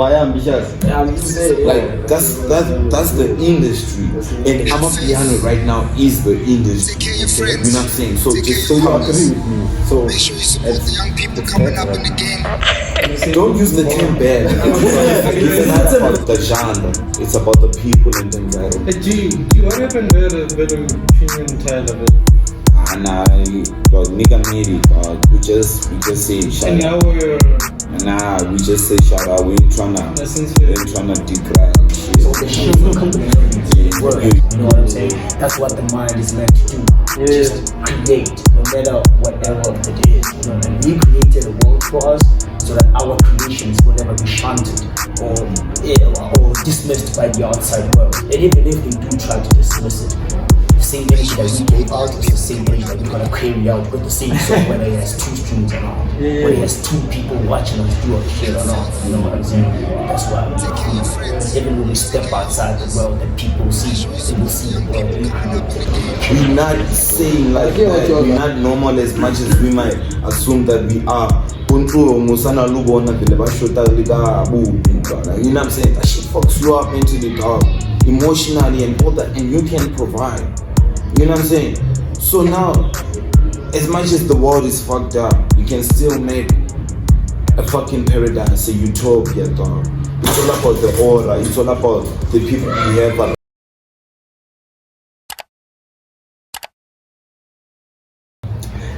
ambitious. Like that's the industry, and Amapiano right now is the industry. You know what I'm saying? So just So you agree with me? So Make sure you support the young people coming up in the game. don't use the term bad. It's not about the genre. It's about the people in the environment. G, what happened there? The opinion title of it. Nah, dog, nigga made it, dog. We just say shout And out. now we're Nah, we just say shout out. We ain't tryna degrade shit. So the shit will come to the word. You know what I'm saying? That's what the mind is meant to do. Just create, no matter whatever it is. You know, and we created a world for us so that our creations will never be shunted or dismissed by the outside world. And even if they do try to dismiss it, the same energy that we gave out is the same energy that we're gonna carry out with the same song, whether it has 2 streams or not, whether it has 2 people watching us do our shit or not. You know what I'm saying? That's why even when we step outside the world that people see, they will see the world we created. We're not saying like that. We're not normal as much as we might assume that we are. You know what I'm saying? That shit fucks you up mentally, dog, emotionally and all that, and you can provide. You know what I'm saying? So now, as much as the world is fucked up, you can still make a fucking paradise, a utopia, dog. It's all about the aura. It's all about the people we have.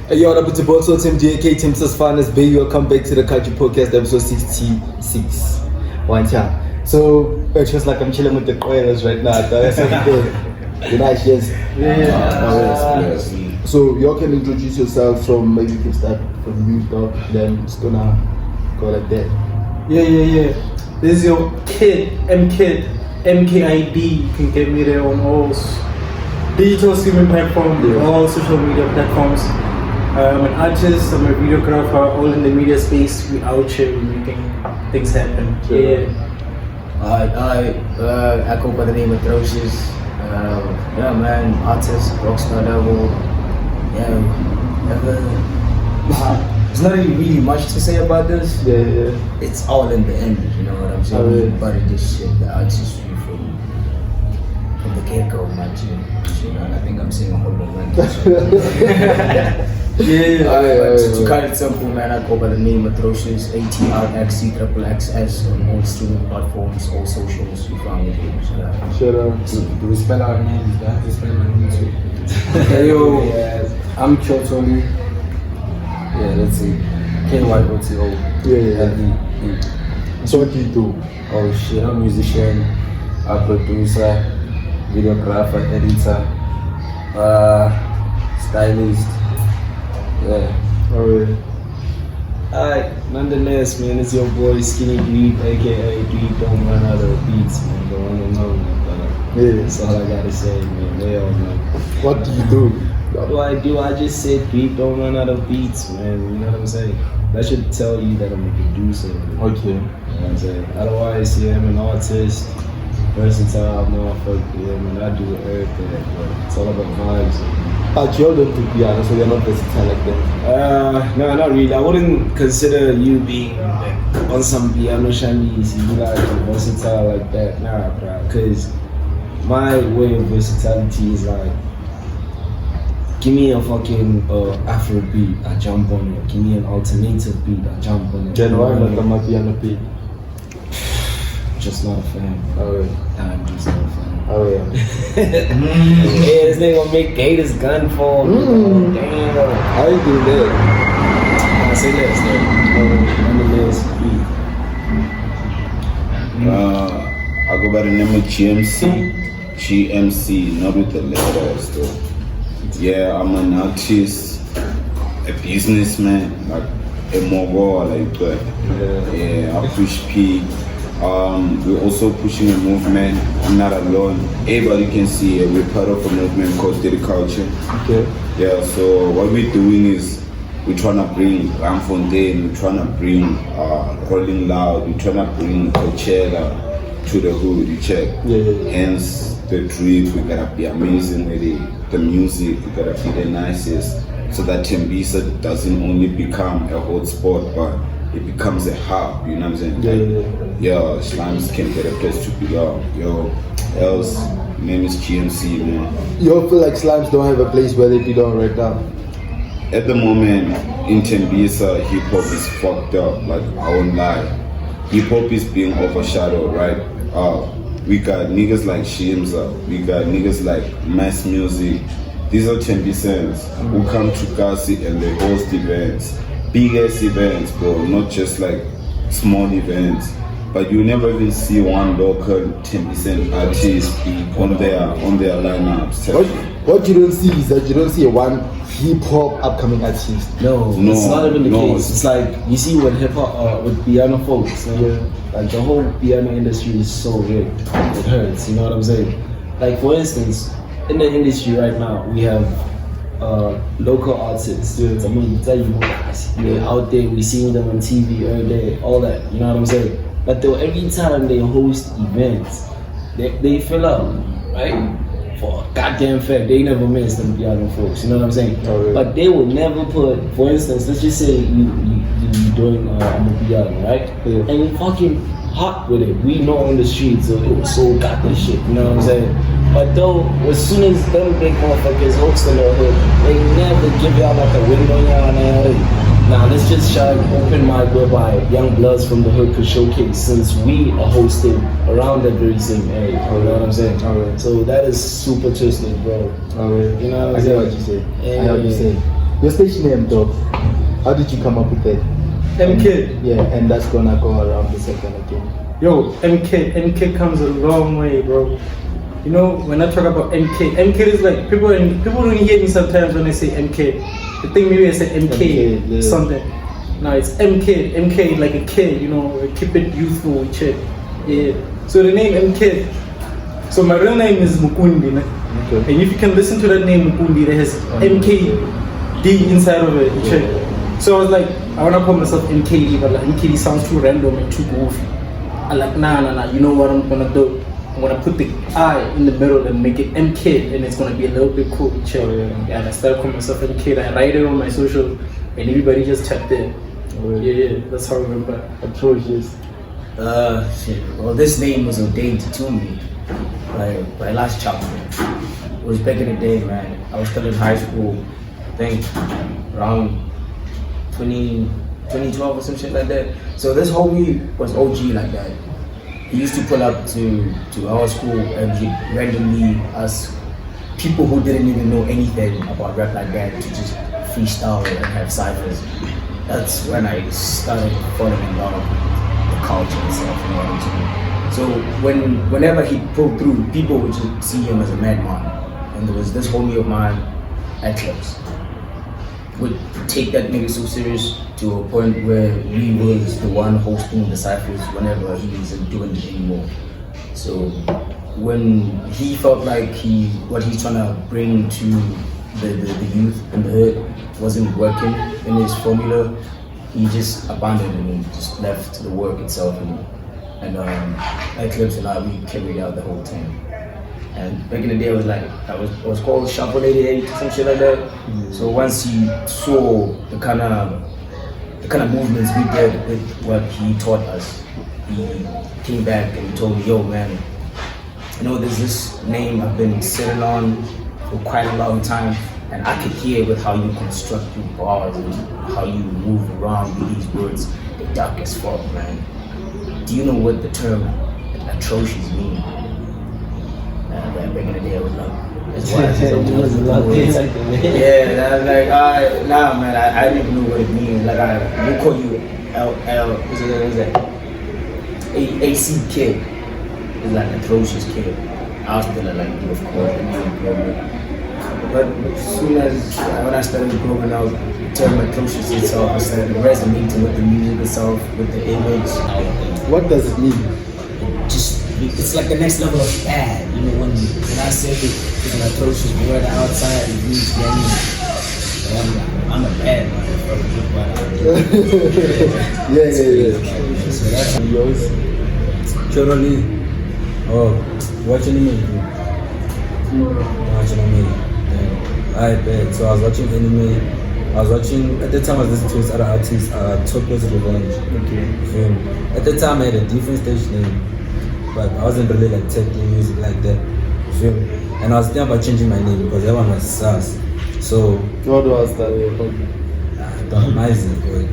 Hey, yo, what up, it's your boy, so Tim Gee3mCeeAtrxcxxskinny finest, baby. Welcome back to the Culture Podcast, episode 66. One time. So, it's just like I'm chilling with the Quailers right now. That's what you do. You're nice, yes. Yes. So, y'all can introduce yourself from, maybe you can start from you, dog. Then it's gonna go like that. Yeah. This is your kid, Mkid, MKID. You can get me there on all digital streaming platforms, all social media platforms. I'm an artist, I'm a videographer, all in the media space. We out here, we making things happen. Yeah. I go by the name of Atrxxxxxskinny. Yeah, man, artist, rockstar level. Yeah, there's not really much to say about this. Yeah. It's all in the end, you know what I'm saying? But this shit, the artistry from the get-go, man. You know, I think I'm saying a whole lot of to cut it simple, man, I go by the name of Atrxxxxskinny, ATRXCXXS on all streaming platforms, all socials. You found me here. Shut up. Do we spell our names? Do I have to spell my name too? Hey, yo, I'm DweebKyotoLee. Yeah, that's it. KYOTO. Yeah. So what do you do? Oh shit, I'm a musician, a producer, videographer, editor, stylist. Yeah. Alright, nonetheless, man, it's your boy Skinny Dweeb, aka Dweeb don't run out of beats, man. Don't want to know, man. Yeah. That's all I gotta say, man. They all know. What do you do? What do? I just said Dweeb don't run out of beats, man. You know what I'm saying? That should tell you that I'm a producer. Man. Okay. You know what I'm saying? Otherwise, yeah, I'm an artist, versatile motherfucker. Yeah, man, I do everything, but it's all about vibes. But you all don't do piano, so you're not versatile like that. No, not really. I wouldn't consider you being like on some piano shanties, you like versatile like that. Nah, bro. Cause my way of versatility is like, give me a fucking Afro beat, I jump on it. Give me an alternative beat, I jump on it. Then why not my piano beat? Just not a fan. Alright. I'm just not a fan. Oh yeah. Yeah, this nigga gonna make Gators gun fall. Damn. How you do that? I say less, nonetheless, I go by the name of Gee3mC, not with the letters though. Yeah, I'm an artist, a businessman, like a mogul like that. Yeah, I push P. We're also pushing a movement. I'm not alone. Everybody can see it. We're part of a movement called DweebKyotoLee. Okay. Yeah, so what we're doing is we're trying to bring Ramfontaine, we're trying to bring Rolling Loud, we're trying to bring Coachella to the hood, you check. Yeah. Hence the treat, we gotta be amazing with it. The music, we gotta be the nicest. So that Tembisa doesn't only become a hot spot, but it becomes a hub. You know what I'm saying? Yeah. Slimes can get a place to belong. Else, name is Gee3mCeeAtrxcxxskinny, man. You feel like slimes don't have a place where they belong right now? At the moment, in Tembisa, hip hop is fucked up. Like, I won't lie. Hip hop is being overshadowed, right? We got niggas like Gee3mCeeAtrxcxxskinny, we got niggas like Mass Music. These are Tembisans who come to Kasi and they host events, big ass events, bro, not just like small events. But you never even see one local Tembisan artist on their lineups. What you don't see is that you don't see one hip hop upcoming artist. No, it's not even the case. It's like you see with hip hop, with piano folks. Like the whole piano industry is so rigged. It hurts. You know what I'm saying? Like for instance, in the industry right now, we have local artists. I mean, they're out there. We see them on TV every day, all that. You know what I'm saying? But though every time they host events, they fill up, right? For a goddamn fact, they never miss them piano folks. You know what I'm saying? But they will never put, for instance, let's just say you doing on the piano, right? And you fucking hot with it. We know on the streets, so it was so got this shit. You know what I'm saying? But though, as soon as them big motherfuckers host in their hood, they never give y'all like a window y'all in their hood. Now let's just try open mic whereby young bloods from the hood could showcase, since we are hosting around that very same area. You know what I'm saying? So that is super twisted, bro. You know what I'm saying? I know what you say. I know what you say. Your station name, though. How did you come up with that? Mkid. Yeah, and that's gonna go around the second again. Yo, Mkid comes a long way, bro. You know, when I talk about Mkid is like, people don't hear me sometimes when I say Mkid. They think maybe I say MK something. No, it's Mkid like a kid, you know, keep it youthful shit. Yeah. So the name Mkid. So my real name is Mukundi, man. Okay. And if you can listen to that name Mukundi, that has MKD inside of it. So I was like, I wanna call myself MKD, but like MKD sounds too random and too goofy. I'm like, nah, you know what I'm gonna do? I'm gonna put the I in the middle and make it Mkid, and it's gonna be a little bit cool. And I started calling myself Mkid. I write it on my social, and everybody just tapped in. Yeah, that's how I remember. Atrocious. Shit. Well, this name was ordained to me by last chapter. It was back in the day, man. I was still in high school, I think around 2012 or some shit like that. So this homie was OG like that. He used to pull up to our school and he'd randomly ask people who didn't even know anything about rap like that to just freestyle and have ciphers. That's when I started falling in love with the culture itself, you know what I'm saying? So whenever he broke through, people would just see him as a madman. And there was this homie of mine, Atlas, would take that nigga so serious to a point where he was the one hosting the ciphers whenever he wasn't doing it anymore. So when he felt like what he's trying to bring to the youth in the hood wasn't working in his formula, he just abandoned it and just left the work itself. And Eclipse and I, we carried out the whole thing. And back in the day, it was called Shuffle 88, some shit like that. So once he saw the kind of movements we did with what he taught us, he came back and told me, yo man, you know, there's this name I've been sitting on for quite a long time, and I could hear with how you construct your bars and how you move around with these words, the dark as fuck, man. Do you know what the term atrocious means? Back in the day, I was like, that's why I was yeah, I was like, nah, man, I didn't even know what it means. Like, we'll call you what's that? AC kid. It's like atrocious kid. I was still like, you, of course, but as soon as when I started growing out, the term atrocious itself, I started resonating with the music itself, with the image. What does it mean? It's like the next level of bad, you know, when I say it's an atrocious word outside, it means I'm a bad motherfucker. Yeah. So that's yours. Kyotole. Oh, watching anime. Watching anime. Yeah. Alright, bet. So I was watching anime. I was watching, at the time I was listening to this other artist, Tokyo's Revenge. Okay. Film. At the time I had a different stage name, but I wasn't really like taking music like that. Film. And I was thinking about changing my name because that one was sus. So What was that? amazing, boy.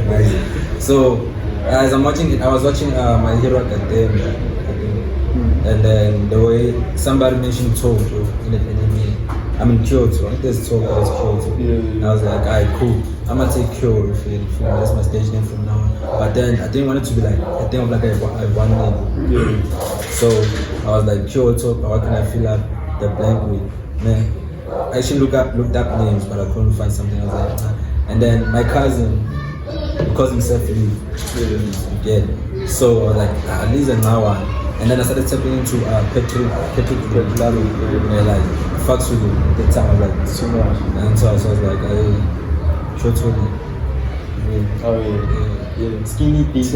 Amazing. So as I'm watching it, I was watching My Hero Academia, and then the way somebody mentioned Tokyo in the anime. I'm in Kyoto. I think there's Tokyo, there's Kyoto. And I was like, alright, cool. I'm gonna take Kyoto. That's my stage name from now on. But then I didn't want it to be like a thing of like a one name. So I was like, Kyoto, but what can I fill up the blank with? Man, I actually looked up names, but I couldn't find something. I was like, nah. And then my cousin, he calls himself Lee. Yeah. So I was like, at least now one. And then I started tapping into Patrick Lalo, like fucks with him at the time. I was like, so much. And so I was like, Kyotole. Yeah. Skinny Dweeb.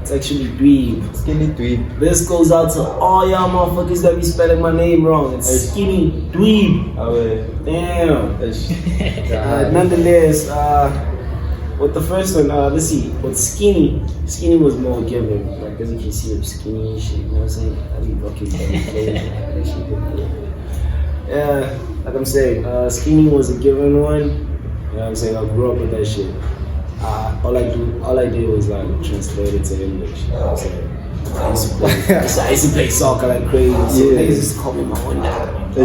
It's actually Dweeb. Skinny Dweeb. This goes out to all y'all motherfuckers that be spelling my name wrong. It's Skinny Dweeb. Damn. Nonetheless, with the first one, let's see. With Skinny was more given. Like, as you can see, I'm skinny and shit. You know what I'm saying? I be rocking that shit. Yeah, like I'm saying, Skinny was a given one. You know what I'm saying? I grew up with that shit. All I did was like translate it to English. You know what I'm saying? I used to play soccer like crazy. So niggas used to call me my one dad.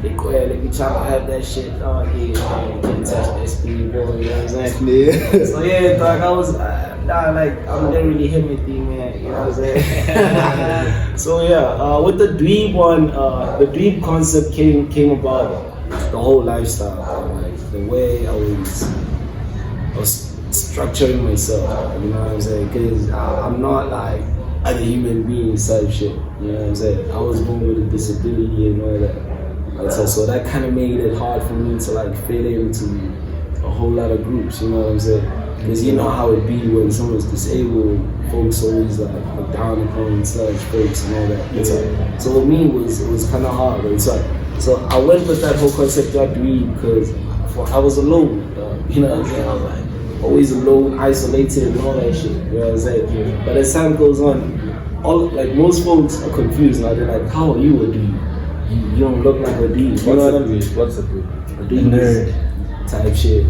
They be trying to have that shit. Get in touch that speed, bro. You know what I'm saying? Yeah. So yeah, dog, I was like I'm literally him with you, man. You know what I'm saying? So yeah, with the Dweeb one, the Dweeb concept came about the whole lifestyle, like the way I was structuring myself. You know what I'm saying? Because I'm not like other human beings type shit. You know what I'm saying? I was born with a disability and all that. So that kind of made it hard for me to like fit into a whole lot of groups, you know what I'm saying? Because you know how it be when someone's disabled, folks always like look down upon such folks and all that. So with me it was kind of hard. So I went with that whole concept of Dweeb because I was alone, you know what I'm saying? I was like always alone, isolated and all that shit, you know what I'm saying? But as time goes on, most folks are confused now. They're like, how are you a Dweeb? You don't look like a Dweeb. What's a Dweeb? A nerd type shit.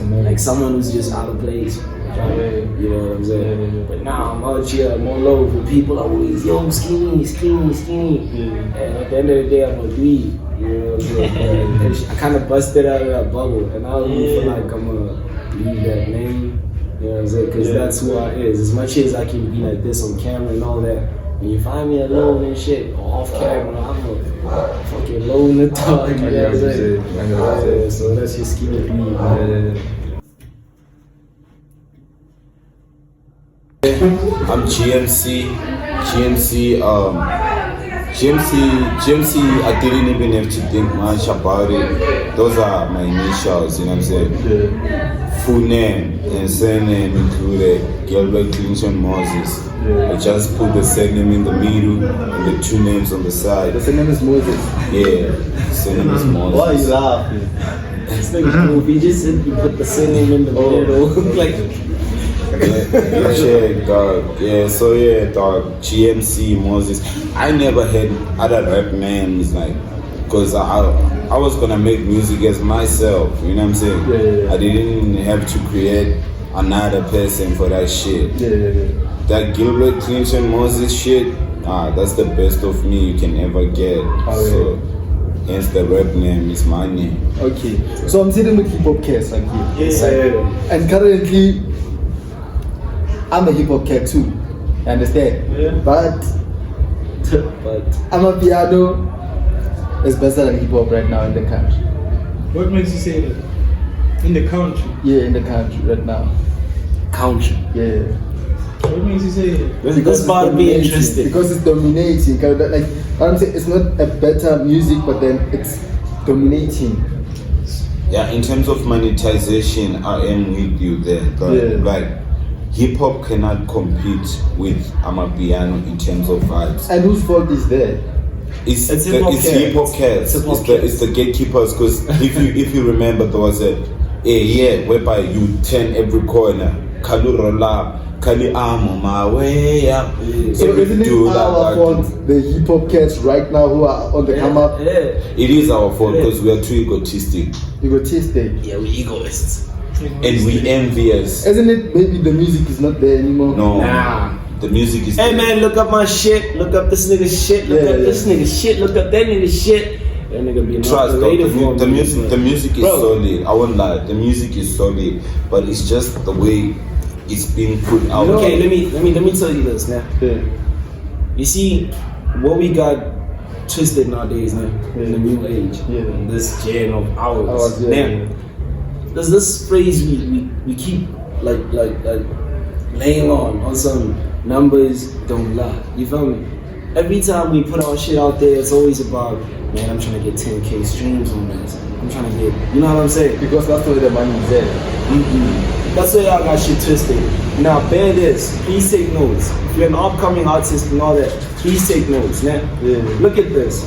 Like someone who's just out of place. You know what I'm saying? But now I'm out here, I'm all over. People are always, yo, skinny. And at the end of the day, I'm a Dweeb. You know what I'm saying? I kind of busted out of that bubble. And I don't feel like I'm going to leave that name. You know what I'm saying? Because that's who I is. As much as I can be like this on camera and all that. When you find me alone and shit, or off camera, I'm a fucking loner dog, you know what I'm saying? So that's just Skinny Dweeb. I'm GMC, I didn't even have to think much about it. Those are my initials, you know what I'm saying? Full name and surname included Gilbert Clinton Moses. I just put the surname in the middle and the two names on the side. The surname is Moses. Yeah, the surname is Moses. Why are you laughing? It's like a movie, you just said you put the surname in the middle. Like, dog, GMC, Moses. I never had other rap names, like, because I was gonna make music as myself, you know what I'm saying? I didn't have to create another person for that shit. That Gilbert Clinton Moses shit, that's the best of me you can ever get. So hence the rap name is my name. Okay, so I'm sitting with hip hop cats like you. And currently I'm a hip hop cat too. You understand? But I'm a piano is better than hip hop right now in the country. What makes you say that? In the country? Yeah, in the country right now. Country? Yeah. What makes you say that? Because about be interested. Because it's dominating. Like I'm saying, it's not a better music, but then it's dominating. Yeah, in terms of monetization, I am with you there. Like hip hop cannot compete with Amapiano in terms of vibes. And whose fault is that? It's It's hip-hop cats. hip-hop cats. It's hip-hop It's the gatekeepers. Because if you remember, there was a year whereby you turn every corner. Kalu rola, kali amo my way up. So isn't it our fault, the hip hop cats right now who are on the come up? It is our fault because we are too egotistic Egotistic. Yeah, we egoists. and we envious. Isn't it maybe the music is not there anymore? No, Nah. the music is. Hey man, look up my shit. Look up this nigga shit. Look up this nigga shit. Look up that nigga shit. That nigga be Trust, the music is Bro. solid. I won't lie, the music is solid, but it's just the way it's being put out. Okay, let me tell you this now. Yeah. You see, what we got twisted nowadays now in the new age, in this gen of ours. Now, there's this phrase we keep like laying on some numbers don't lie. You feel me? Every time we put our shit out there, it's always about, man, I'm trying to get 10K streams on this. I'm trying to get, you know what I'm saying? Because that's where the money is at. That's why y'all got shit twisted. Now, bear this. Please take notes. If you're an upcoming artist and all that, please take notes. Now, look at this.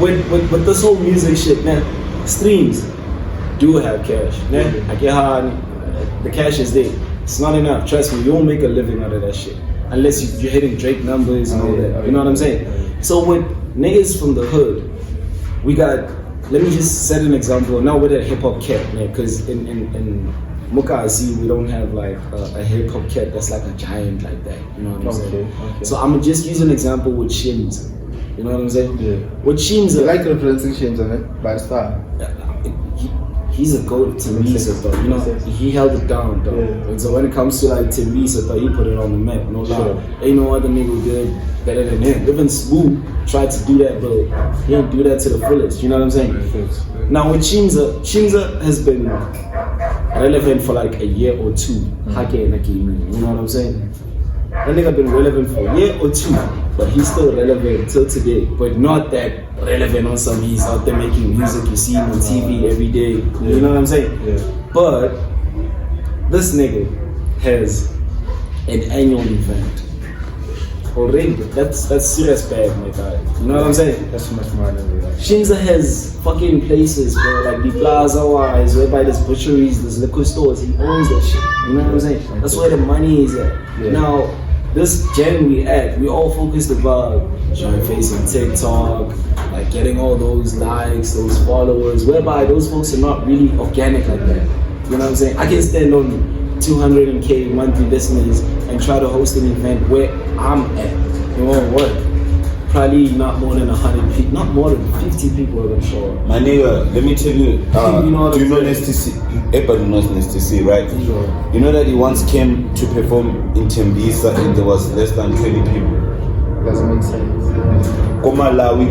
With this whole music shit, man, streams do have cash. Nah, I get how the cash is there. It's not enough. Trust me, you won't make a living out of that shit unless you're hitting Drake numbers and all that. You know what I'm saying? So with niggas from the hood, we got. Let me just set an example. Now with a hip hop cat, man, because in Muka, I see we don't have like a hip hop cat that's like a giant like that. You know what I'm saying? Okay. So I'm gonna just use an example with Shims. You know what I'm saying? Yeah. With Shims, You like referencing Shims on it by star. he's a goat to Misa though. You know, he held it down though. Yeah. And so when it comes to like Tim Misa though, he put it on the map. No lie. Ain't no other nigga did better than him. Even Smooth tried to do that, but he didn't do that to the fullest. You know what I'm saying? Now with Chimza has been relevant for like a year or two. You know what I'm saying? That nigga been relevant for a year or two, but he's still relevant till today. But not that relevant on some he's out there making music, you see him on TV every day. You know what I'm saying? But this nigga has an annual event already. That's serious bad, my guy. You know what I'm saying? That's too much money. Shinza has fucking places, bro, like the plaza wise, whereby there's butcheries, there's liquor stores. He owns that shit. You know what I'm saying? That's where the money is at. Now, this gen we all focused about facing TikTok, like getting all those likes, those followers, whereby those folks are not really organic like that. You know what I'm saying? I can stand on 200K monthly listeners and try to host an event where I'm at. It won't work. Probably not more than 100 people, not more than 50 people I'm sure. My nigga, let me tell you, You know what do you I'm know saying? Nesty C? Everybody knows Nesty C, right? Sure. You know that he once came to perform in Tembisa and there was less than 20 people. Doesn't make sense. Komalawi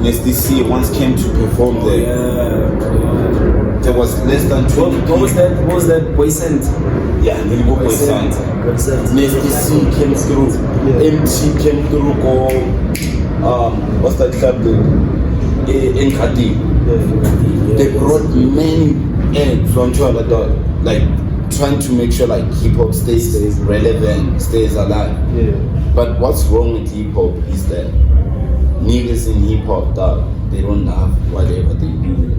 Nesty C once came to perform there. There was less than 20 people. What was that boy sent? Yeah, Nilibo Boy Sent. Nesty C came through. MT came through. What's that club? Nkadi. They brought many from Chualada, like trying to make sure like hip hop stays relevant, stays alive. But what's wrong with hip hop is that niggas in hip hop, they don't have whatever they do.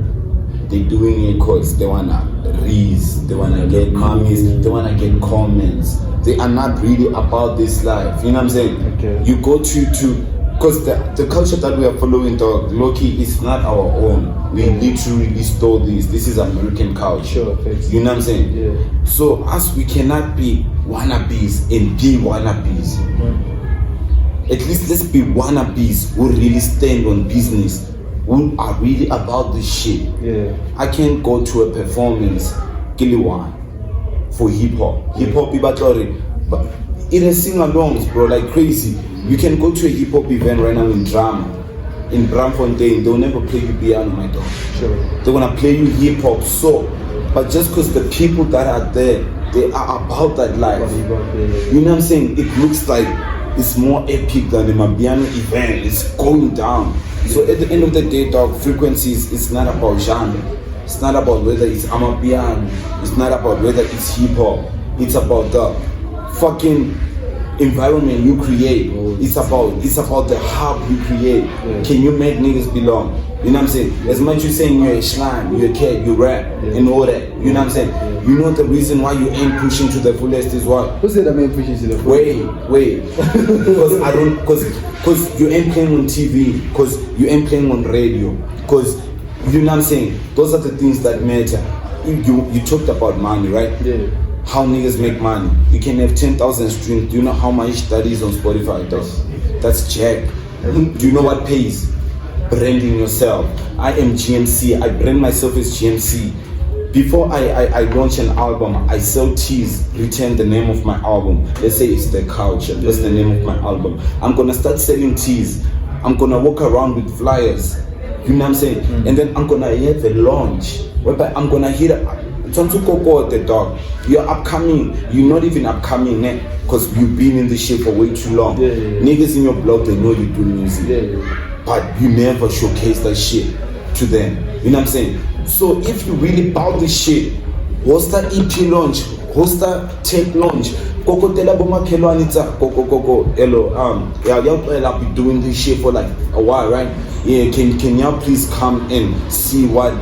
They're doing it because they wanna reads, they wanna get mummies, they wanna get comments. They are not really about this life. You know what I'm saying? You go to because the culture that we are following, dog, low-key, is not our own. We literally stole this. This is American culture. You know what I'm saying? So us, we cannot be wannabes and be wannabes. At least let's be wannabes who really stand on business, who are really about this shit. I can't go to a performance, Kiliwan, for hip hop. Hip hop, but it is sing-alongs, bro, like crazy. You can go to a hip hop event right now in drama, in Bramfontein. They'll never play you piano, my dog. They're gonna play you hip hop. So, but just because the people that are there, they are about that life. You know what I'm saying? It looks like it's more epic than the Mabiano event. It's going down. So at the end of the day, dog, frequencies, it's not about genre. It's not about whether it's Amapiano. It's not about whether it's hip hop. It's about the fucking environment you create. It's about the hub you create. Can you make niggas belong? You know what I'm saying? As much as you saying you're a slime, you're a cat, you rap, and all that. You know what I'm saying? You know the reason why you ain't pushing to the fullest is what? Who said I ain't pushing to the fullest? Wait. Because you ain't playing on TV, because you ain't playing on radio, because you know what I'm saying? Those are the things that matter. You talked about money, right? Yeah. How niggas make money. You can have 10,000 streams. Do you know how much that is on Spotify? That's jack. Do you know what pays? Branding yourself. I am GMC. I brand myself as GMC. Before I launch an album, I sell teas, return the name of my album. Let's say it's The Culture. That's the name of my album. I'm gonna start selling teas. I'm gonna walk around with flyers. You know what I'm saying? And then I'm gonna have a launch. Whereby I'm gonna hit the dog. You're upcoming. You're not even upcoming, because you've been in this shit for way too long. Niggas in your blog, they know you do music. But you never showcase that shit to them. You know what I'm saying? So if you really about this shit, host that EP launch, host that tape launch. Hello, I'll be doing this shit for like a while, right? Yeah, can y'all please come and see what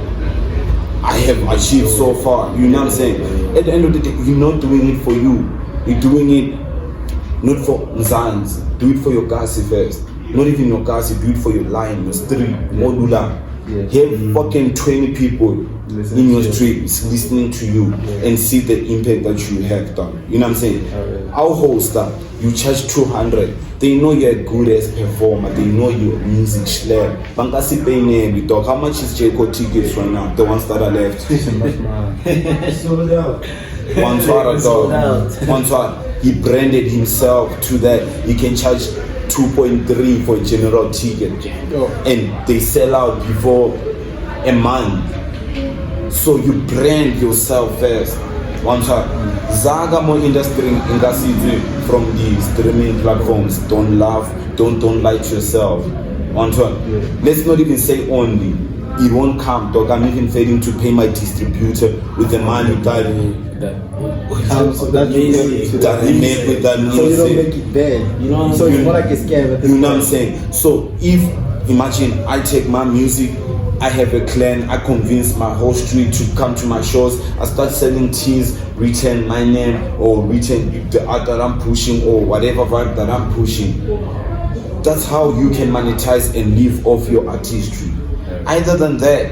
I have achieved so far? You know what I'm saying? At the end of the day, you're not doing it for you. You're doing it not for Nzans. Do it for your Gasi first. Not even your Gasi, do it for your line, your street, Modula. Have fucking 20 people in your streets listening to you and see the impact that you have done. You know what I'm saying? Our host that you charge 200. They know you're a good ass performer. They know you're a music slab. Bangasi paying dog. How much is J-Ko tickets right now? The ones that are left. Sold out. One dog. One he branded himself to that. He can charge 2.3 for a general ticket, and they sell out before a month. So you brand yourself first. One shot. Zaga more industry in from the streaming platforms. Don't laugh. Don't lie to yourself. One shot. Let's not even say only. It won't come, dog. I'm even failing to pay my distributor with the money that he made with that music. So you don't make it bad. You know what I'm saying? So it's more like a scam. You know what I'm saying? So if, imagine, I take my music, I have a clan, I convince my whole street to come to my shows, I start selling teas, return my name, or return the art that I'm pushing, or whatever vibe that I'm pushing. That's how you can monetize and live off your artistry. Other than that,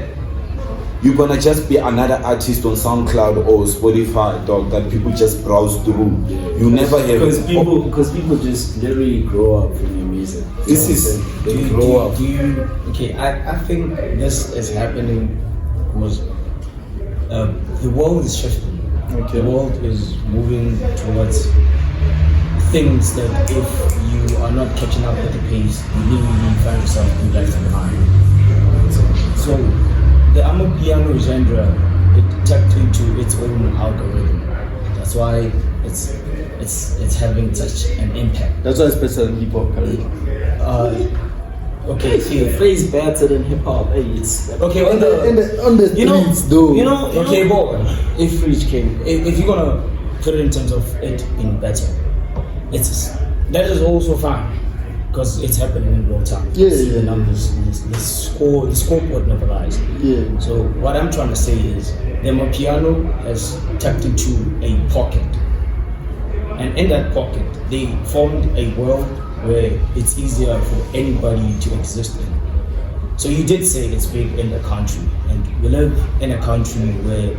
you're gonna just be another artist on SoundCloud or Spotify, dog, that people just browse through. You never have because people just literally grow up from your music. This is they grow up. I think this is happening because the world is shifting. The world is moving towards things that if you are not catching up with the pace, you literally find yourself left behind. So the Amapiano genre, it tapped into its own algorithm. That's why it's having such an impact. That's why it's better than hip hop currently. Okay, so the phrase better than hip hop. Hey, it's okay on the streets, though. Okay, but if Reach came, if you're gonna put it in terms of it being better, that is also fine. Because it's happening in real time. The numbers, the scoreboard never lies. So what I'm trying to say is, the Amapiano has tapped into a pocket, and in that pocket, they formed a world where it's easier for anybody to exist in. So you did say it's big in the country, and we live in a country where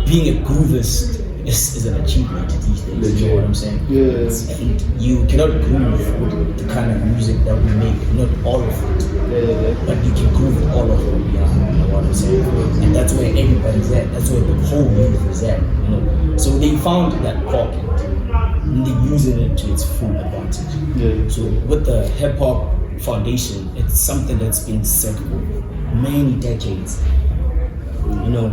being a groovist is an achievement these days. You know what I'm saying? And you cannot groove with the kind of music that we make, not all of it. But you can groove with all of it, you know what I'm saying? And that's where everybody's at, that's where the whole youth is at, you know. So they found that pocket and they're using it to its full advantage. So with the hip hop foundation, it's something that's been set for many decades. You know,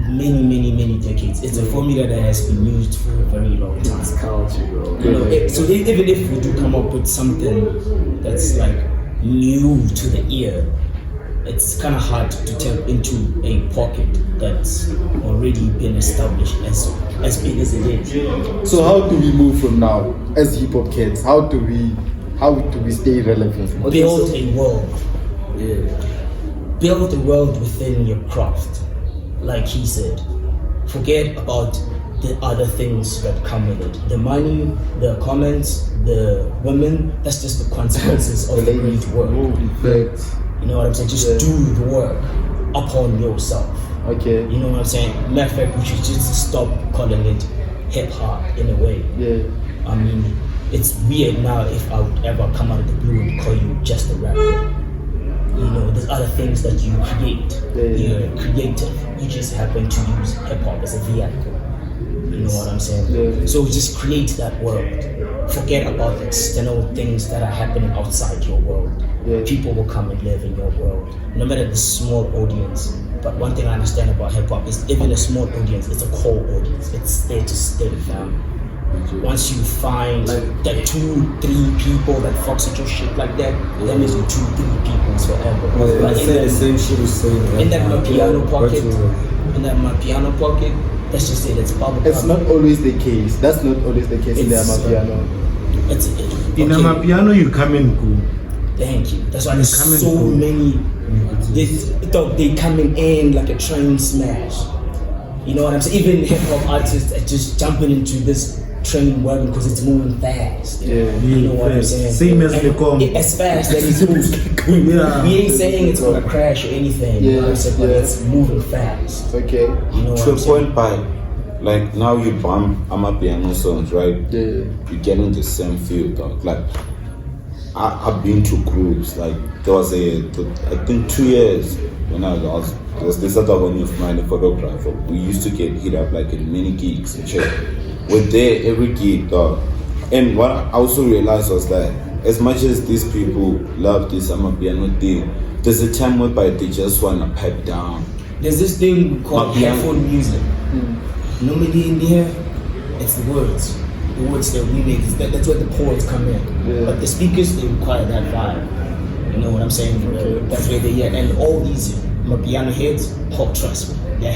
many decades. It's a formula that has been used for a very long time. It's culture, bro. You know, so even if we do come up with something that's like new to the ear, it's kind of hard to tap into a pocket that's already been established as big as it is. So how do we move from now as hip hop kids? How do we stay relevant? Build a world. Build a world within your craft. Like he said, forget about the other things that come with it. The money, the comments, the women, that's just the consequences of the great work. You know what I'm saying? Just do the work upon yourself. Okay. You know what I'm saying? Matter of fact, we should just stop calling it hip hop in a way. Yeah. I mean, it's weird now if I would ever come out of the blue and call you just a rapper. You know, there's other things that you create. You're creative. You just happen to use hip hop as a vehicle. You know what I'm saying? So just create that world. Forget about external things that are happening outside your world. People will come and live in your world, no matter the small audience. But one thing I understand about hip hop is even a small audience, it's a core audience. It's there to stay, fam. Once you find that 2-3 people that fucks with your shit like that, that means you 2-3 people forever. Like the same shit you say. In that my piano pocket, let's just say that's probably. It's not always the case. That's not always the case in the Amapiano. In Amapiano, you come and go. Thank you. That's why there's so many. They coming in like a train smash. You know what I'm saying? Even hip hop artists are just jumping into this train wagon because it's moving fast. You know what I'm saying? Same as the com. As fast as it's moving. We ain't saying it's gonna crash or anything. You know what I'm saying? But it's moving fast. Okay. You know to a point, by like now you bump Amapiano songs, right? You get into the same field, dog. Like I've been to groups. Like there was I think 2 years when I was there was this other one of mine, a photographer. We used to get hit up like in many gigs and shit. We're there every gig, dog. And what I also realized was that as much as these people love this Amapiano thing, there's a time whereby they just wanna pipe down. There's this thing called headphone music. Normally in there, it's the words. The words that we make, that's where the chords come in. But the speakers, they require that vibe. You know what I'm saying? That's where they at. And all these Amapiano heads, trust me, their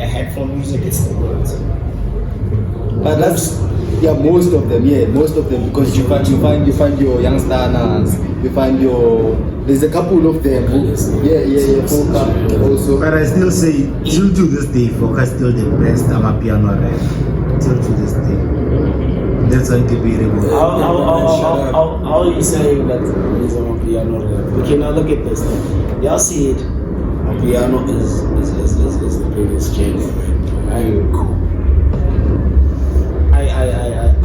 headphone music, it's the words. But that's most of them, because you find your youngsters, you find your there's a couple of them who, Kulcha also. But I still say, till to this day, Kulcha still the best Amapiano rapper. Till to this day. That's undebatable. How are you saying that he's Amapiano rapper? Okay, now look at this thing. Y'all see it, Amapiano is the biggest genre, right? Cool.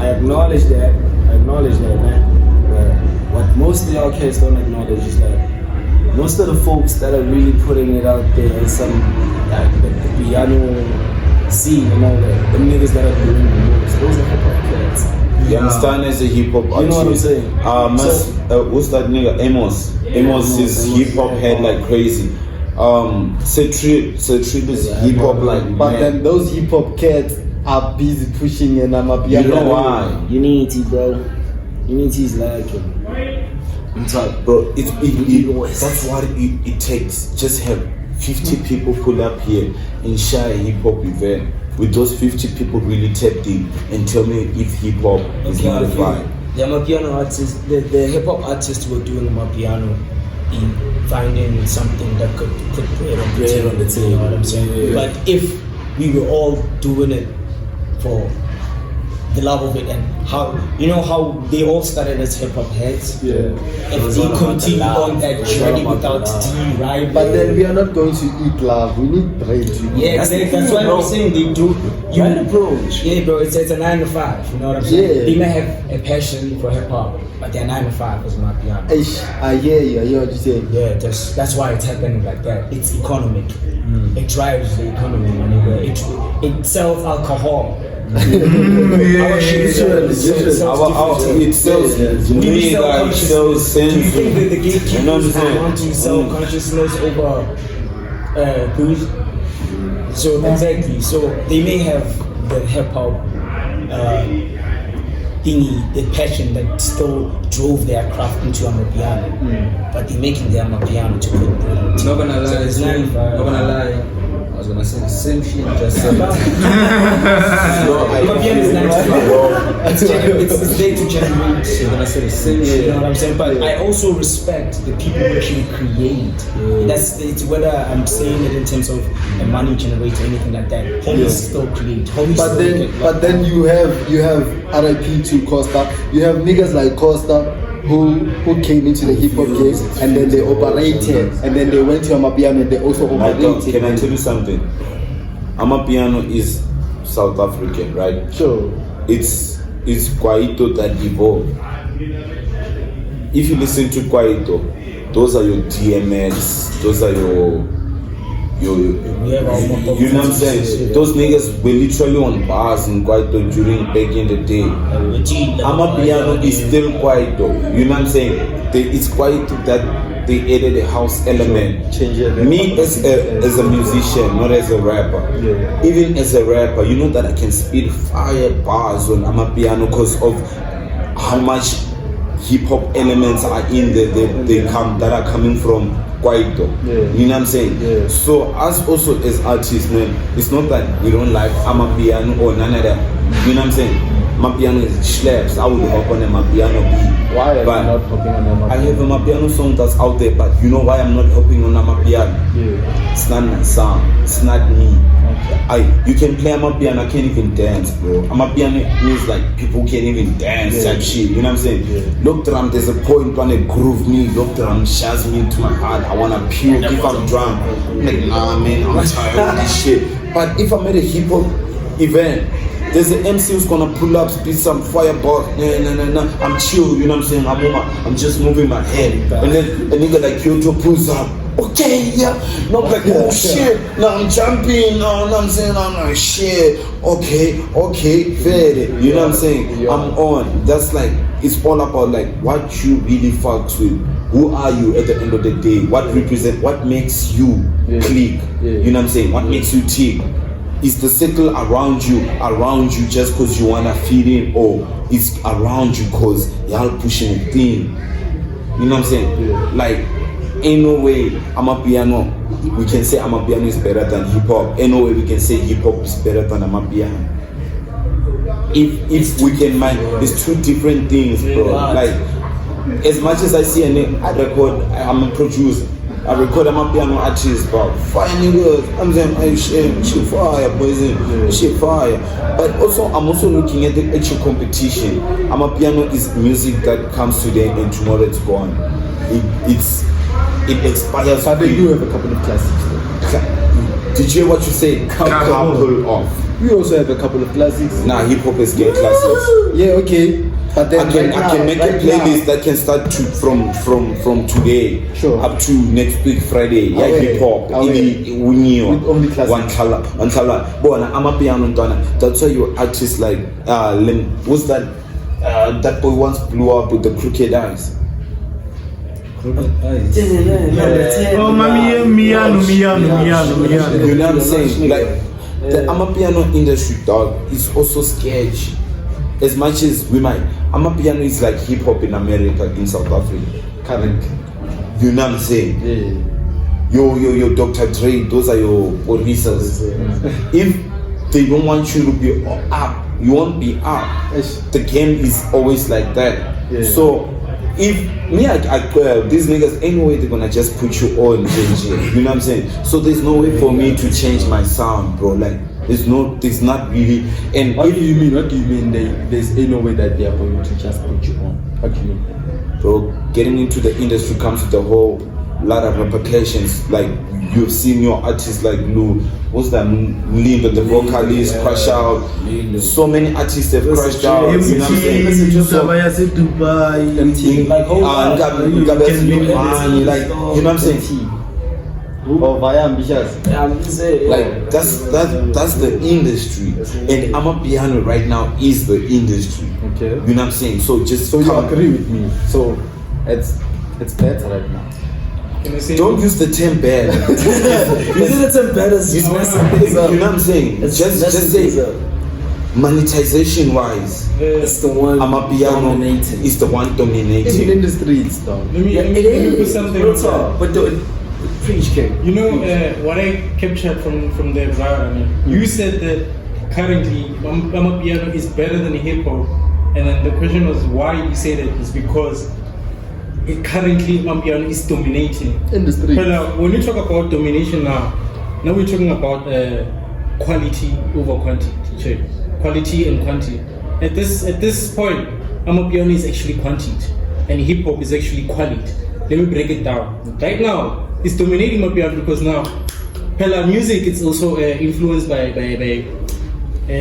I acknowledge that. Man. But what most of y'all kids don't acknowledge is that most of the folks that are really putting it out there in some like the piano scene and all that, the niggas that are doing the most, those are hip hop kids. You understand as a hip hop artist? You know what I'm saying? What's that nigga? Amos. Amos is hip hop head like crazy. Cee3 is hip hop like. But then those hip hop kids are busy pushing an Amapiano. You know why? Unity, bro. Unity's lacking. I'm sorry, bro. That's what it takes. Just have 50 people pull up here and share a hip hop event. With those 50 people really tapped in and tell me if hip hop is not a vibe. The Amapiano artists, the hip hop artists who are doing Amapiano, finding something that could put bread on the table. You know what I'm saying? But if we were all doing it for the love of it, and how they all started as hip hop heads. If they continue on that journey without deriving. But then we are not going to eat love. We need bread. That's what I'm saying. They do. You had approach. Yeah, bro. It's a 9 to 5. You know what I'm saying? They may have a passion for hip hop, but their 9 to 5 is not piano. I hear what you say. Yeah, that's why it's happening like that. It's economic. It drives the economy, my nigga. It sells alcohol. Our shit sells sense. Do you think that the gatekeepers want to sell consciousness over booze? So exactly. So they may have the hip hop thingy, the passion that still drove their craft into Amapiano. But they're making the Amapiano to put brilliant. Not gonna lie, it's not gonna lie. I was gonna say the same shit you just said. Amapiano is 95. It's there to generate. I was gonna say the same shit. You know what I'm saying? But I also respect the people who actually create. It's whether I'm saying it in terms of a money generator or anything like that. Homies still create. Homies But then you have RIP to Costa. You have niggas like Costa who came into the hip hop game and then they operated and then they went to Amapiano and they also operated. Can I tell you something? Amapiano is South African, right? Sure. It's Kwaito that evolved. If you listen to Kwaito, those are your DMX, those are your you know what I'm saying? Those niggas were literally on bars in Kwaito during back in the day. Amapiano is still Kwaito. You know what I'm saying? It's Kwaito that they added a house element. Me as a musician, not as a rapper. Even as a rapper, you know that I can spit fire bars on Amapiano because of how much hip hop elements are in there. They come that are coming from Kwaito. You know what I'm saying? So us also as artists, man, it's not that we don't like Amapiano or none of that. You know what I'm saying? Amapiano is slaps. I would hop on a Amapiano beat. Why are you not hopping on Amapiano? I have a Amapiano song that's out there, but you know why I'm not hopping on Amapiano? It's not my sound. It's not me. You can play Amapiano, I can't even dance, bro. Amapiano means like people can't even dance type shit. You know what I'm saying? Look drum, there's a point when it groove me. Look drum shazz me into my heart. I wanna puke if I'm drunk. I'm like, nah man, I'm tired of this shit. But if I'm at a hip hop event, there's an MC who's gonna pull up, spit some fireball. Nah. I'm chill, you know what I'm saying? I'm just moving my head. And then a nigga like Kyoto pulls up. Okay, yeah. No, like, oh shit. Now I'm jumping. No, I'm saying, I'm like, shit. Okay, fair. You know what I'm saying? I'm on. That's like, it's all about like what you really fucks with. Who are you at the end of the day? What represent? What makes you click? You know what I'm saying? What makes you tick? Is the circle around you just because you wanna fit in, or it's around you because y'all pushing a thing? You know what I'm saying? Like, ain't no way Amapiano, we can say Amapiano is better than hip hop. Ain't no way we can say hip hop is better than Amapiano. If we can mind, it's two different things, bro. Like, as much as I see a name, I record, I'm a producer. I record Amapiano artists, but fire niggas. I'm saying, hey, shit fire, boys, shit fire. But also, I'm also looking at the actual competition. Amapiano is music that comes today and tomorrow it's gone. It expires. But they do have a couple of classics though. Did you hear what you said? Couple off. We also have a couple of classics. Nah, hip hop is getting classics. Yeah, okay. But then I can make a playlist that can start from today up to next week Friday. Yeah, hip hop. With only classics. One color. But Amapiano done. That's why your artists like what's that? That boy once blew up with the crooked eyes. Oh, Miano. You know what I'm saying? Like the Amapiano industry, dog, is also sketchy. As much as we might, Amapiano is like hip hop in America, in South Africa. Correct. You know what I'm saying? Your Dr. Dre, those are your producers. If they don't want you to be up, you won't be up. The game is always like that. So if these niggas, ain't no way they're gonna just put you on JJ. You know what I'm saying? So there's no way for me to change my sound, bro. Like there's not really. And what do you mean? There's no way that they are going to just put you on? What do you mean? Bro, getting into the industry comes with a whole lot of repercussions. Like you've seen your artists like Lou, what's that? Linda, the vocalist, crash out. So many artists have crashed out. You know what I'm saying? Like, you know what I'm saying? Oh, via ambitious. Like that's the industry, and Amapiano right now is the industry. Okay. You know what I'm saying? So you agree with me? So it's better right now. Don't use the term bad. Using the term bad is you know what I'm saying? Just say monetization wise, It's the one Amapiano dominating. is the one dominating. Even in the streets, though. Let me put something Real on talk. But the preach king. You know what I captured from the Brian, I mean, you said that currently Amapiano is better than hip hop, and then the question was why you say that is because currently Amapiano is dominating In the streets. But when you talk about domination now we're talking about quality over quantity, check. Quality and quantity. At this point, Amapiano is actually quantity, and hip hop is actually quality. Let me break it down. Right now, it's dominating Amapiano because now, Pella music is also influenced by the how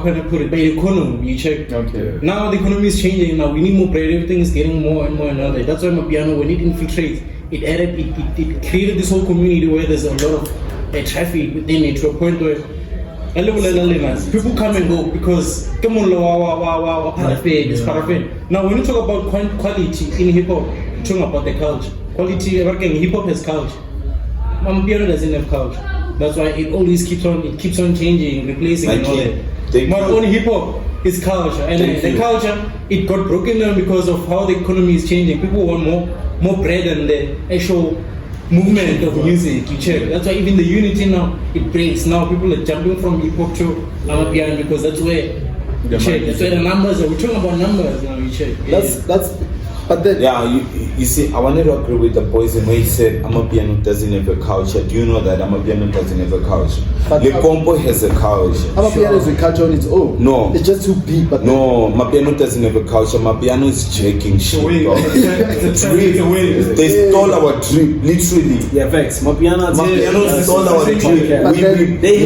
can I put it? By the economy. You check. Okay. Now the economy is changing. Now we need more bread. Everything is getting more and more and other. That's why Amapiano, when it infiltrates, it created this whole community where there's a lot of traffic within it to a point where people come and go because it's paraffin. Now when you talk about quality in hip hop, you're talking about the culture. Quality, hip hop has culture. Amapiano doesn't have culture. That's why it always keeps on changing, replacing and all that. But only hip hop is culture, and the culture it got broken down because of how the economy is changing. People want more bread than the actual movement of music. You check. That's why even the unity now it breaks. Now people are jumping from hip hop to Amapiano because that's where you check. That's where the numbers are. We're talking about numbers now. You check. That's. But then, you see, I wanted to agree with the boys and when he said Amapiano doesn't have a culture. Do you know that Amapiano doesn't have a culture? But the compo has a culture. Amapiano is a culture on its own. No. It's just too big, but no, Amapiano doesn't have a culture. Amapiano is jerking shit, bro. They stole our drip, literally. Yeah, facts. Amapiano stole our drip. The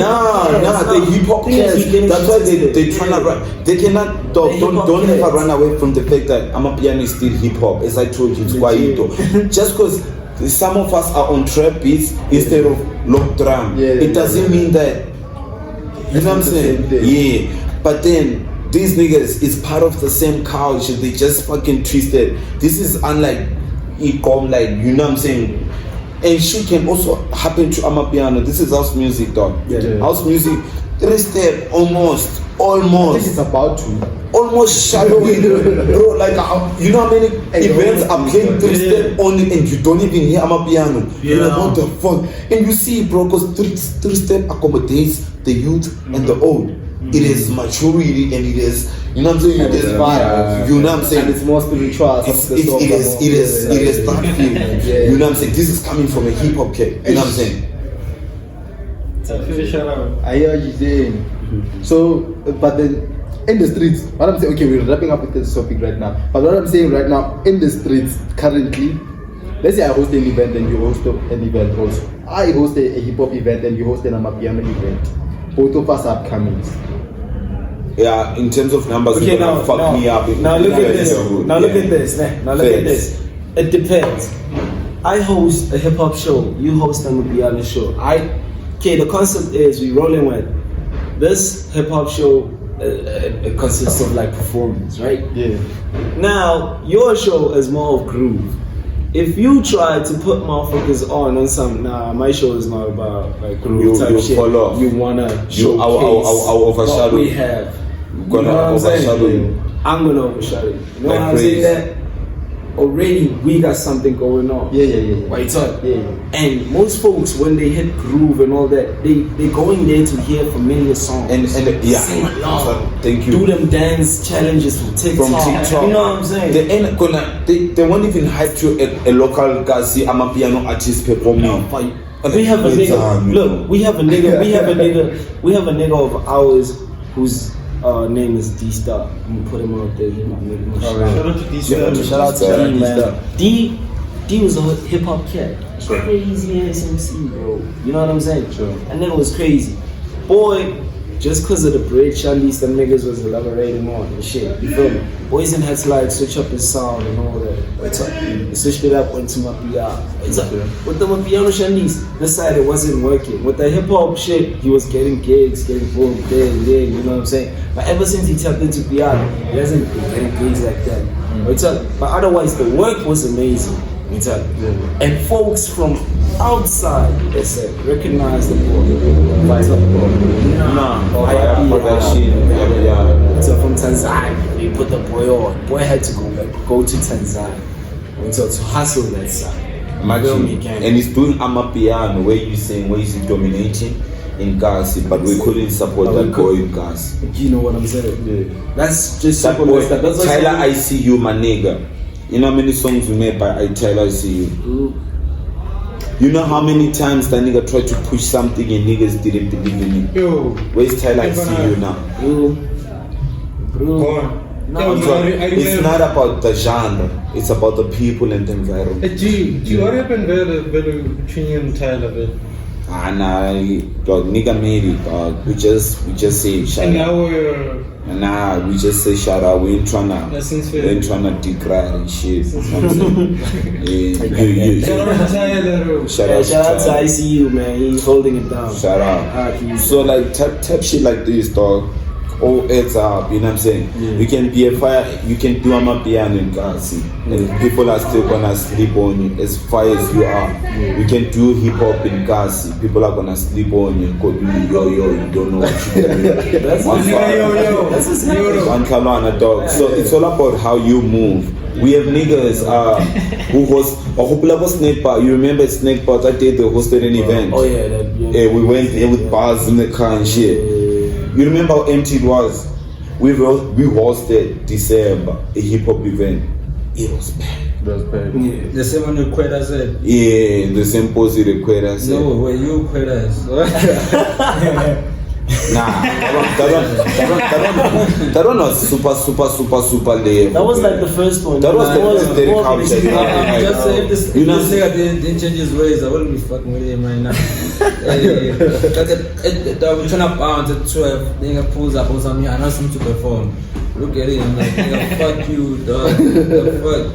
hip hop cats. That's why they trying to run. They cannot. Don't ever run away from the fact that Amapiano is still hip hop. As I told you, it's Kwaito. Just because some of us are on trap beats instead of lock drum, it doesn't mean that. You know what I'm saying? Yeah. But then these niggas is part of the same culture. They just fucking twisted. This is unlike Ecom, like, you know what I'm saying? And shit can also happen to Amapiano. This is house music, dog. House music, 3-step, almost. I think it's about to. Almost shadowing, bro. Like, you know how many events are playing 3-step only, and you don't even hear Amapiano. You're like, what the fuck? And you see, bro, because 3-step accommodates the youth and the old. It is maturity and it is, you know what I'm saying? It is fire. You know what I'm saying? And it's more spiritual. It is that feel. You know what I'm saying? This is coming from a hip hop kid. You know what I'm saying? I hear what you're saying. So, but then in the streets, what I'm saying, okay, we're wrapping up with this topic right now. But what I'm saying right now, in the streets currently, let's say I host an event and you host an event also. I host a hip hop event and you host an Amapiano event. Both of us are upcoming. Yeah, in terms of numbers, okay, now fuck me up. Now look at this. Now look at this. Now look at this. It depends. I host a hip hop show. You host a Amapiano show. Okay, the concept is we rolling with this hip hop show. It consists of like performance, right? Yeah. Now your show is more of groove. If you try to put motherfuckers on some, my show is not about like groove type shit. Follow. You wanna showcase overshadow. what we have. I'm gonna overshadow you. I'm gonna overshadow you. You know like what I'm saying? That already we got something going on. Yeah. Right up. Yeah. And most folks, when they hit groove and all that, they go in there to hear familiar songs and sing along. Thank you. Do them dance challenges from TikTok. You know what I'm saying? They won't even hype to a local guy see Amapiano artist performing. We have a nigga. Look, we have a nigga of ours whose name is D-Star. I'm gonna put him out there. He's my nigga. Shout out to D-Star. Shout out to D, man. D was a hip hop cat. Crazy ass MC, bro. You know what I'm saying? Sure. And then it was crazy. Boy, just because of the bread shandies them niggas was elaborating on and shit. You feel me? Boys had to like switch up his sound and all that. What's up? He switched it up, went to my PR. What's up? With the piano shandies, this side it wasn't working. With the hip hop shit, he was getting gigs, getting booked there and there, you know what I'm saying? But ever since he tapped into PR, he hasn't been getting gigs like that. What's up? But otherwise, the work was amazing. You tell me. And folks from outside, they said, recognize the boy. For that shit. Yeah. So from Tanzania, they put the boy on. Boy had to go to Tanzania. So to hustle that side. Imagine, and he's doing amapiano where you saying where he's dominating in Gazi, but we couldn't support that boy in Gazi. You know what I'm saying? Yeah. That's just that simple boy, as that. That's Tyler, I see you, my nigga. You know how many songs we made by Tyler, I see you. You know how many times that nigga tried to push something and niggas didn't believe in it. Yo, where's Tyler, I see you now. Bro. No, it's not about the genre. It's about the people and the environment. What happened between you and Tyler? Nah, dog, nigga made it, dog. We just say shout out. Nah, we just say shout out. We ain't tryna decry and shit. You know what I'm saying? Shout out to ICU, man. He's holding it down. Shout out. So like type shit like this, dog. All heads up, you know what I'm saying? Yeah. You can be a fire, you can do amapiano in Gazi, and people are still gonna sleep on you as far as you are. You can do hip hop in Gazi, people are gonna sleep on you, go do yo, you don't know what you're doing. That's one Kalana dog. So it's all about how you move. We have niggas who host a whole level snake bar. You remember snake bar that day they hosted an event? Oh yeah, we went there with bars in the car and shit. You remember how empty it was? We hosted December a hip hop event. It was bad. Yeah. The same one you Quetta said? Yeah, the same pose you Quetta said. No, where you Quetta Nah, that one was super lame. That was like the first one. That was the first Derek Culture. Just say if this nigga didn't change his ways, I wouldn't be fucking with him right now. We're trying to bounce at 12, nigga pulls up on me and asks him to perform. Look at him, like, nigga, fuck you, dog. The fuck?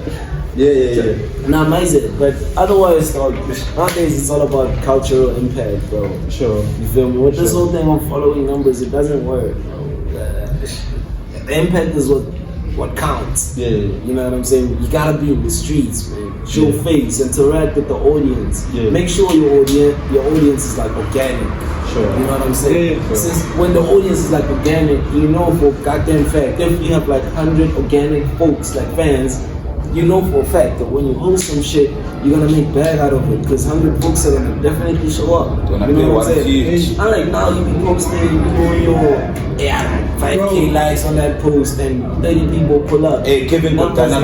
Yeah. Nah, amazing. But otherwise, dog, nowadays it's all about cultural impact, bro. Sure. You feel me? With this whole thing of following numbers, it doesn't work, bro. The impact is what counts. Yeah. You know what I'm saying? You gotta be in the streets, man. Show face, interact with the audience. Yeah. Make sure your audience is like organic. Sure. You know what I'm saying? Yeah, Since when the audience is like organic, you know for goddamn fact, if you have like 100 organic folks, like fans, you know for a fact that when you host some shit, you're gonna make bag out of it because 100 folks are gonna definitely show up. Gonna you know what I'm huge. saying? Unlike now, you be posting, you know, your 5K likes on that post and 30 people pull up. Hey, Kevin Godana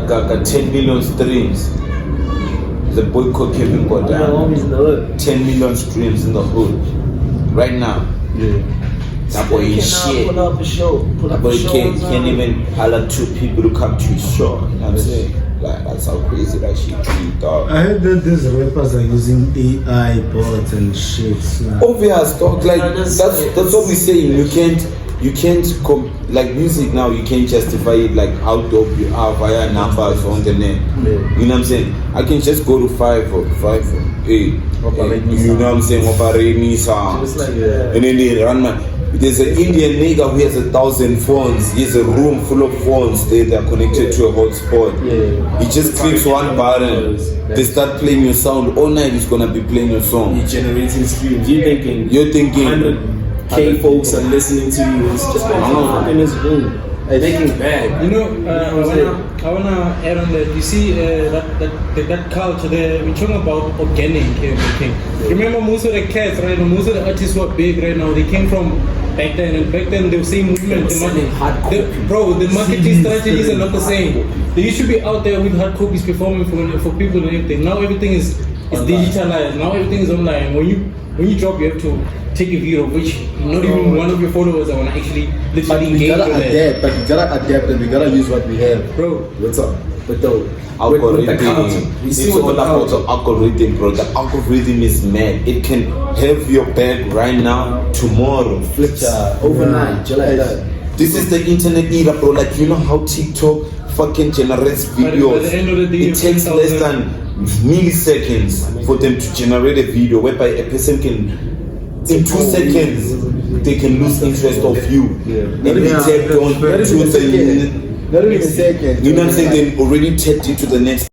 got 10 million streams. The boy called Kevin Godana. 10 million streams in the hood. Right now. Yeah. That boy is shit. Put up a show. That boy can't even holler to people to come to his show. You know what I'm saying? Like, that's how crazy that shit is, dog. I heard that these rappers are using AI bots and shit. So. Obvious, dog. Like that's what we're saying. You can't like music now. You can't justify it like how dope you are via numbers on the net. Yeah. You know what I'm saying? I can just go to 5 or 8. You know what I'm saying? Operate me sound. And then they run my. There's an Indian nigga who has 1,000 phones. He has a room full of phones. They are connected to a hotspot. Yeah. He just clicks one button. They start playing your sound. All night he's gonna be playing your song. You're generating streams. You're thinking 100K folks are listening to you. It's just like in this room. Making bad. You know, I wanna add on that. You see that culture there. We're talking about organic everything. Remember, most of the cats right now, most of the artists who are big right now, they came from back then. And back then, the same movement. The marketing strategies are not the same. They used to be out there with hard copies performing for people and everything. Now everything is digitalized. Now everything is online. When you drop, you have to take a video of which not even one of your followers are gonna actually literally engage with it. But we gotta adapt and we gotta use what we have. Bro, what's up? But though, algorithm. It's all about the algorithm, bro. The algorithm is mad. It can have your bag right now, tomorrow. Flips overnight, just like that. This is the internet era, bro. Like, you know how TikTok fucking generates videos? By the end of the day, it takes less than milliseconds for them to generate a video whereby a person can, in 2 seconds, they can lose interest of you. And be tapped on to the, Not even a second. you know what I'm saying? They already tapped into the next